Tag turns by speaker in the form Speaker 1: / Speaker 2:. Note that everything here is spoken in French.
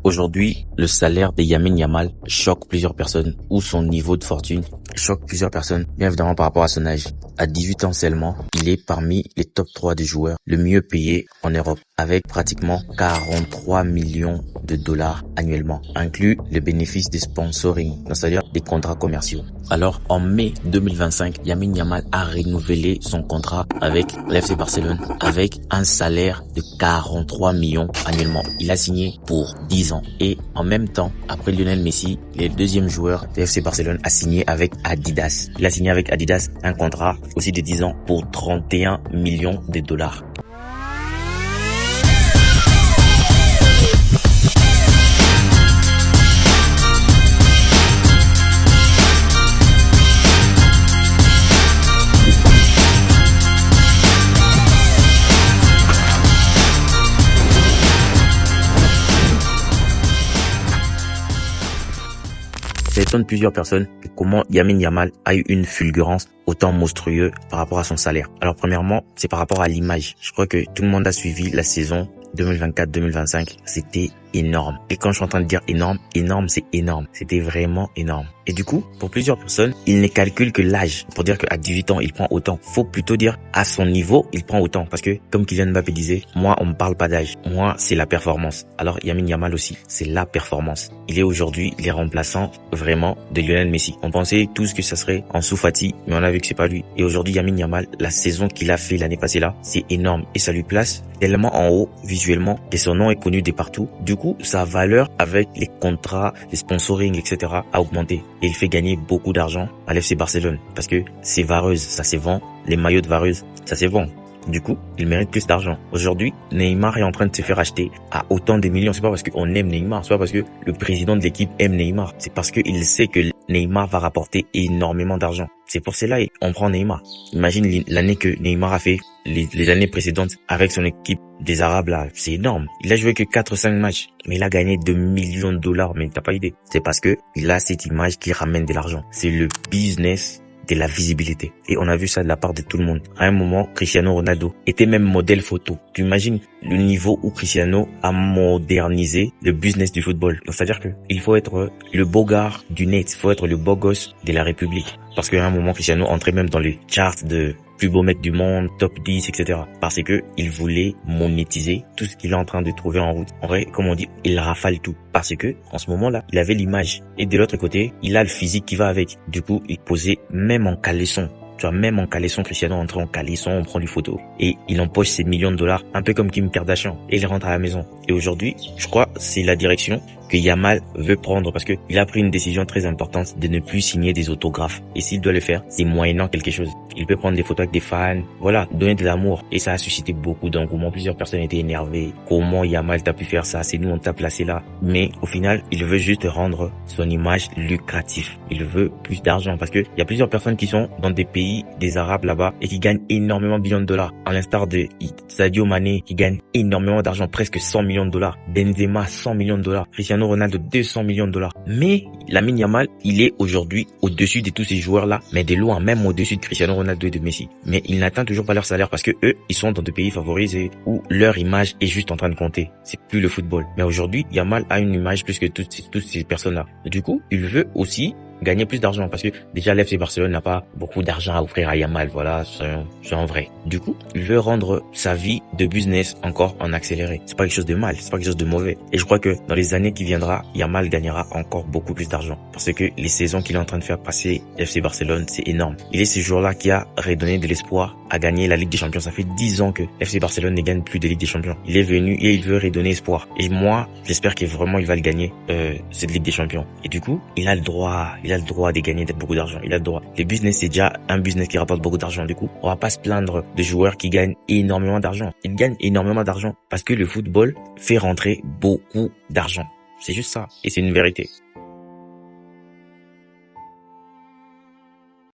Speaker 1: Aujourd'hui, le salaire de Lamine Yamal choque plusieurs personnes, ou son niveau de fortune choque plusieurs personnes, bien évidemment par rapport à son âge. À 18 ans seulement, il est parmi les top 3 des joueurs le mieux payés en Europe, avec pratiquement 43 millions de dollars annuellement, inclus le bénéfice des sponsoring, c'est-à-dire des contrats commerciaux. Alors, en mai 2025, Lamine Yamal a renouvelé son contrat avec l'FC Barcelone avec un salaire de 43 millions annuellement. Il a signé pour 10 ans. Et en même temps, après Lionel Messi, le deuxième joueur de FC Barcelone a signé avec Adidas. Il a signé avec Adidas un contrat aussi de 10 ans pour 31 millions de dollars. Ça étonne plusieurs personnes comment Lamine Yamal a eu une fulgurance autant monstrueuse par rapport à son salaire. Alors premièrement, c'est par rapport à l'image. Je crois que tout le monde a suivi la saison 2024-2025, c'était énorme. Et quand je suis en train de dire énorme, c'est énorme. C'était vraiment énorme. Et du coup, pour plusieurs personnes, ils ne calculent que l'âge. Pour dire qu'à 18 ans, il prend autant. Faut plutôt dire à son niveau, il prend autant. Parce que, comme Kylian Mbappé disait, moi, on me parle pas d'âge. Moi, c'est la performance. Alors, Lamine Yamal aussi, c'est la performance. Il est aujourd'hui les remplaçants vraiment de Lionel Messi. On pensait tous que ça serait Ansu Fati, mais on a vu que c'est pas lui. Et aujourd'hui, Lamine Yamal, la saison qu'il a fait l'année passée là, c'est énorme. Et ça lui place tellement en haut, visuellement, et son nom est connu de partout. Du coup, sa valeur avec les contrats, les sponsoring, etc. a augmenté. Et il fait gagner beaucoup d'argent à l'FC Barcelone. Parce que c'est vareuse, ça se vend. Les maillots de vareuse, ça se vend. Du coup, il mérite plus d'argent. Aujourd'hui, Neymar est en train de se faire acheter à autant de millions. C'est pas parce qu'on aime Neymar, c'est pas parce que le président de l'équipe aime Neymar. C'est parce qu'il sait que Neymar va rapporter énormément d'argent. C'est pour cela qu'on prend Neymar. Imagine l'année que Neymar a fait, les années précédentes avec son équipe des Arabes là, c'est énorme. Il a joué que 4-5 matchs, mais il a gagné 2 millions de dollars, mais t'as pas idée. C'est parce que il a cette image qui ramène de l'argent. C'est le business de la visibilité. Et on a vu ça de la part de tout le monde. À un moment, Cristiano Ronaldo était même modèle photo. Tu imagines le niveau où Cristiano a modernisé le business du football. Donc, c'est-à-dire que il faut être le beau gars du net, il faut être le beau gosse de la République. Parce qu'à un moment, Cristiano entrait même dans les charts de plus beau mec du monde, top 10, etc. Parce que il voulait monétiser tout ce qu'il est en train de trouver en route. En vrai, comme on dit, il rafale tout. Parce que, en ce moment-là, il avait l'image. Et de l'autre côté, il a le physique qui va avec. Du coup, il posait même en caleçon. Tu vois, même en caleçon, Cristiano entrait en caleçon, on prend des photos. Et il empoche ses millions de dollars, un peu comme Kim Kardashian. Et il rentre à la maison. Et aujourd'hui, je crois, c'est la direction que Yamal veut prendre parce que il a pris une décision très importante de ne plus signer des autographes. Et s'il doit le faire, c'est moyennant quelque chose. Il peut prendre des photos avec des fans, voilà, donner de l'amour. Et ça a suscité beaucoup d'engouement. Plusieurs personnes étaient énervées. Comment Yamal t'a pu faire ça? C'est nous, on t'a placé là. Mais au final, il veut juste rendre son image lucrative. Il veut plus d'argent parce que il y a plusieurs personnes qui sont dans des pays des Arabes là-bas et qui gagnent énormément de millions de dollars. À l'instar de Sadio Mané qui gagne énormément d'argent, presque 100 millions de dollars. Benzema, 100 millions de dollars. Cristiano Ronaldo, 200 millions de dollars. Mais Lamine Yamal, il est aujourd'hui au-dessus de tous ces joueurs-là, mais de loin, même au-dessus de Cristiano Ronaldo et de Messi. Mais il n'atteint toujours pas leur salaire parce que eux, ils sont dans des pays favorisés où leur image est juste en train de compter. C'est plus le football. Mais aujourd'hui, Yamal a une image plus que toutes ces personnes-là. Et du coup, il veut aussi gagner plus d'argent parce que déjà l'FC Barcelone n'a pas beaucoup d'argent à offrir à Yamal, voilà, c'est en vrai. Du coup, il veut rendre sa vie de business encore en accéléré. C'est pas quelque chose de mal, c'est pas quelque chose de mauvais. Et je crois que dans les années qui viendra, Yamal gagnera encore beaucoup plus d'argent parce que les saisons qu'il est en train de faire passer FC Barcelone, c'est énorme. Il est ce joueur-là qui a redonné de l'espoir à gagner la Ligue des Champions. Ça fait 10 ans que FC Barcelone ne gagne plus de Ligue des Champions. Il est venu et il veut redonner espoir. Et moi, j'espère que vraiment il va le gagner, cette Ligue des Champions. Et du coup, il a le droit de gagner beaucoup d'argent. Il a le droit. Le business, c'est déjà un business qui rapporte beaucoup d'argent. Du coup, on va pas se plaindre de joueurs qui gagnent énormément d'argent. Ils gagnent énormément d'argent parce que le football fait rentrer beaucoup d'argent. C'est juste ça. Et c'est une vérité.